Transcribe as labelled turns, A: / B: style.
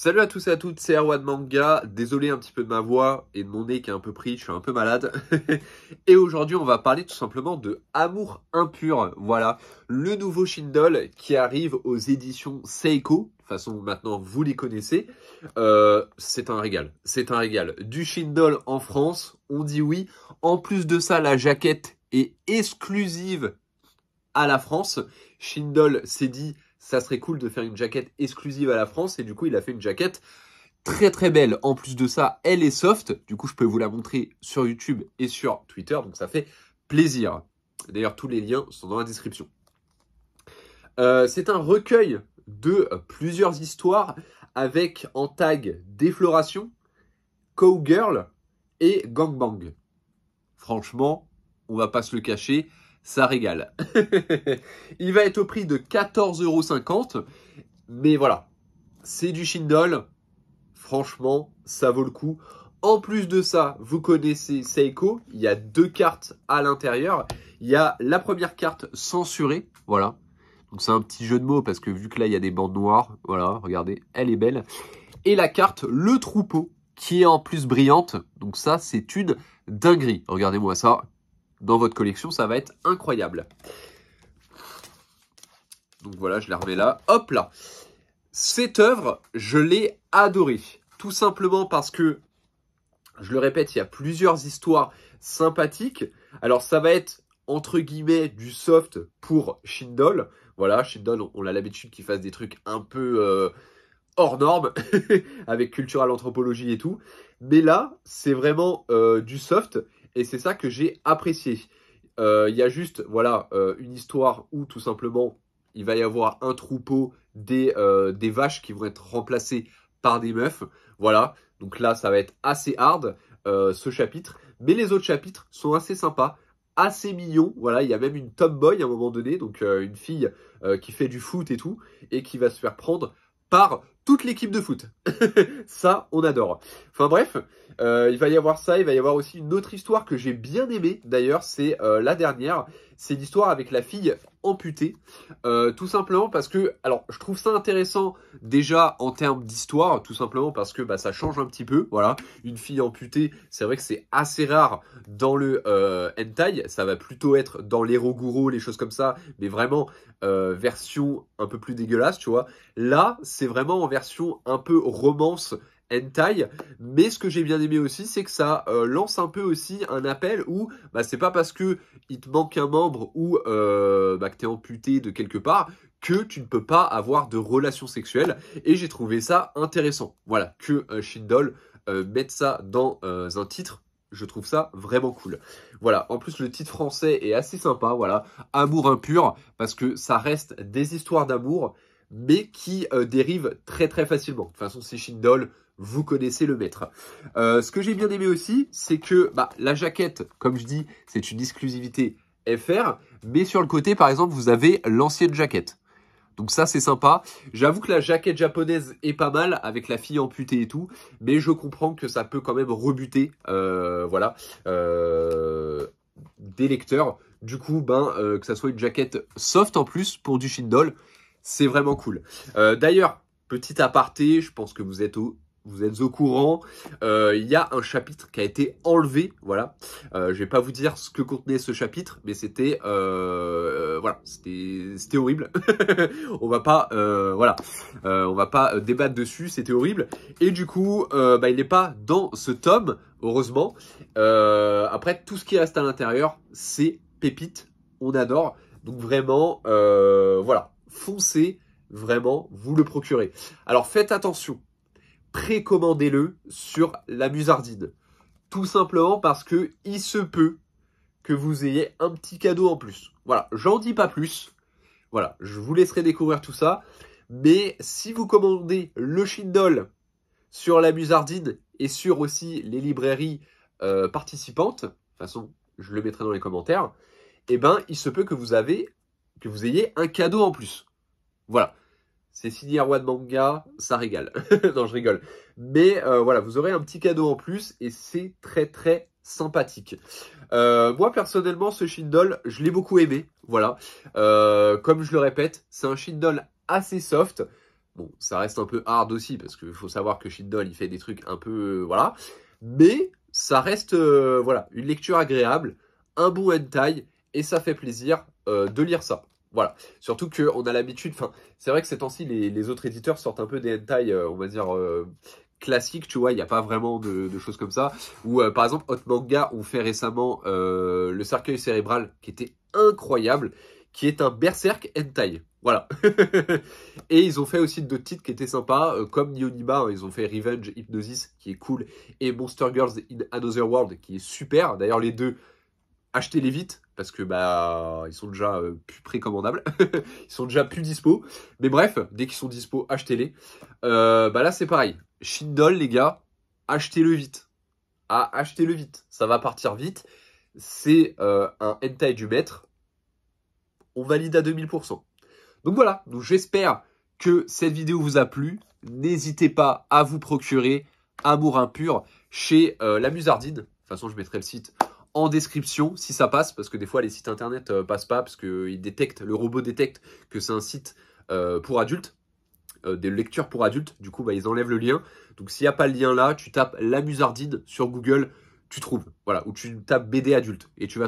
A: Salut à tous et à toutes, c'est Erwan Manga. Désolé un petit peu de ma voix et de mon nez qui est un peu pris, je suis un peu malade. Et aujourd'hui, on va parler tout simplement de Amour impur. Voilà, le nouveau Shindle qui arrive aux éditions Seiko. De toute façon, maintenant, vous les connaissez. C'est un régal. C'est un régal. Du Shindle en France, on dit oui. En plus de ça, la jaquette est exclusive à la France. Shindle s'est dit ça serait cool de faire une jaquette exclusive à la France et du coup il a fait une jaquette très très belle. En plus de ça, elle est soft. Du coup je peux vous la montrer sur YouTube et sur Twitter, donc ça fait plaisir. D'ailleurs tous les liens sont dans la description. C'est un recueil de plusieurs histoires avec en tag Défloration, Cowgirl et Gangbang. Franchement, on va pas se le cacher, ça régale. Il va être au prix de 14,50 €. Mais voilà, c'est du Shindle. Franchement, ça vaut le coup. En plus de ça, vous connaissez Seiko. Il y a deux cartes à l'intérieur. Il y a la première carte censurée. Voilà. Donc c'est un petit jeu de mots parce que vu que là, il y a des bandes noires. Voilà, regardez, elle est belle. Et la carte Le Troupeau qui est en plus brillante. Donc ça, c'est une dinguerie. Regardez-moi ça. Dans votre collection, ça va être incroyable. Donc voilà, je la remets là. Hop là. Cette œuvre, je l'ai adorée. Tout simplement parce que, je le répète, il y a plusieurs histoires sympathiques. Alors ça va être, entre guillemets, du soft pour Shindle. Voilà, Shindle, on a l'habitude qu'il fasse des trucs un peu hors normes, avec cultural anthropologie et tout. Mais là, c'est vraiment du soft. Et c'est ça que j'ai apprécié. Il y a juste, voilà, une histoire où tout simplement, il va y avoir un troupeau des vaches qui vont être remplacées par des meufs. Voilà, donc là, ça va être assez hard, ce chapitre. Mais les autres chapitres sont assez sympas, assez mignons. Voilà, il y a même une tomboy à un moment donné, donc une fille qui fait du foot et tout, et qui va se faire prendre par toute l'équipe de foot. Ça, on adore. Enfin bref, il va y avoir ça, il va y avoir aussi une autre histoire que j'ai bien aimée, d'ailleurs, c'est la dernière. C'est l'histoire avec la fille amputée, tout simplement parce que, alors, je trouve ça intéressant déjà en termes d'histoire, tout simplement parce que bah, ça change un petit peu, voilà. Une fille amputée, c'est vrai que c'est assez rare dans le hentai, ça va plutôt être dans l'eroguro, les choses comme ça, mais vraiment version un peu plus dégueulasse, tu vois. Là, c'est vraiment en version un peu romance hentai, mais ce que j'ai bien aimé aussi, c'est que ça lance un peu aussi un appel où bah, c'est pas parce que il te manque un membre ou bah, que t'es amputé de quelque part que tu ne peux pas avoir de relations sexuelles, et j'ai trouvé ça intéressant. Voilà, que Shindle mette ça dans un titre. Je trouve ça vraiment cool. Voilà, en plus le titre français est assez sympa, voilà, Amour impur, parce que ça reste des histoires d'amour, mais qui dérivent très très facilement. De toute façon, c'est Shindle, vous connaissez le maître. Ce que j'ai bien aimé aussi, c'est que bah, la jaquette, comme je dis, c'est une exclusivité FR, mais sur le côté, par exemple, vous avez l'ancienne jaquette. Donc ça, c'est sympa. J'avoue que la jaquette japonaise est pas mal, avec la fille amputée et tout, mais je comprends que ça peut quand même rebuter, voilà, des lecteurs. Du coup, que ça soit une jaquette soft en plus pour du Shindle, c'est vraiment cool. D'ailleurs, petit aparté, je pense que vous êtes au courant, il y a un chapitre qui a été enlevé, voilà. Je vais pas vous dire ce que contenait ce chapitre, mais c'était, voilà, c'était horrible. On va pas, voilà, on va pas débattre dessus, c'était horrible. Et du coup, bah, il n'est pas dans ce tome, heureusement. Après, tout ce qui reste à l'intérieur, c'est pépite, on adore. Donc vraiment, voilà, foncez, vraiment, vous le procurez. Alors faites attention. Précommandez-le sur la Musardine. Tout simplement parce que il se peut que vous ayez un petit cadeau en plus. Voilà, j'en dis pas plus. Voilà, je vous laisserai découvrir tout ça. Mais si vous commandez le Shindle sur la Musardine et sur aussi les librairies participantes, de toute façon, je le mettrai dans les commentaires, eh ben, il se peut que vous ayez un cadeau en plus. Voilà. C'est signé Erwan Manga, ça régale. Non, je rigole. Mais voilà, vous aurez un petit cadeau en plus et c'est très très sympathique. Moi, personnellement, ce Shindle, je l'ai beaucoup aimé. Voilà. Comme je le répète, c'est un Shindle assez soft. Bon, ça reste un peu hard aussi, parce qu'il faut savoir que Shindle, il fait des trucs un peu... voilà. Mais ça reste, voilà, une lecture agréable, un bon hentai, et ça fait plaisir de lire ça. Voilà. Surtout qu'on a l'habitude... Enfin, c'est vrai que ces temps-ci, les autres éditeurs sortent un peu des hentai, on va dire... classiques, tu vois, il n'y a pas vraiment de choses comme ça. Ou par exemple, Hot Manga ont fait récemment le cercueil cérébral, qui était incroyable, qui est un berserk hentai. Voilà. Et ils ont fait aussi d'autres titres qui étaient sympas, comme Nihonima, hein, ils ont fait Revenge Hypnosis, qui est cool, et Monster Girls in Another World, qui est super. D'ailleurs, les deux, achetez-les vite, parce que bah ils sont déjà plus précommandables. Ils sont déjà plus dispo. Mais bref, dès qu'ils sont dispo, achetez-les. Bah là, c'est pareil. Shindle, les gars, achetez-le vite. Ah, achetez-le vite. Ça va partir vite. C'est un hentai du maître. On valide à 2000%. Donc voilà, donc j'espère que cette vidéo vous a plu. N'hésitez pas à vous procurer Amour impur chez La Musardine. De toute façon, je mettrai le site en description si ça passe, parce que des fois les sites internet passent pas, parce que le robot détecte que c'est un site pour adultes, des lectures pour adultes. Du coup, bah, ils enlèvent le lien. Donc s'il n'y a pas le lien là, tu tapes La Musardine sur Google, tu trouves. Voilà, ou tu tapes BD adulte et tu vas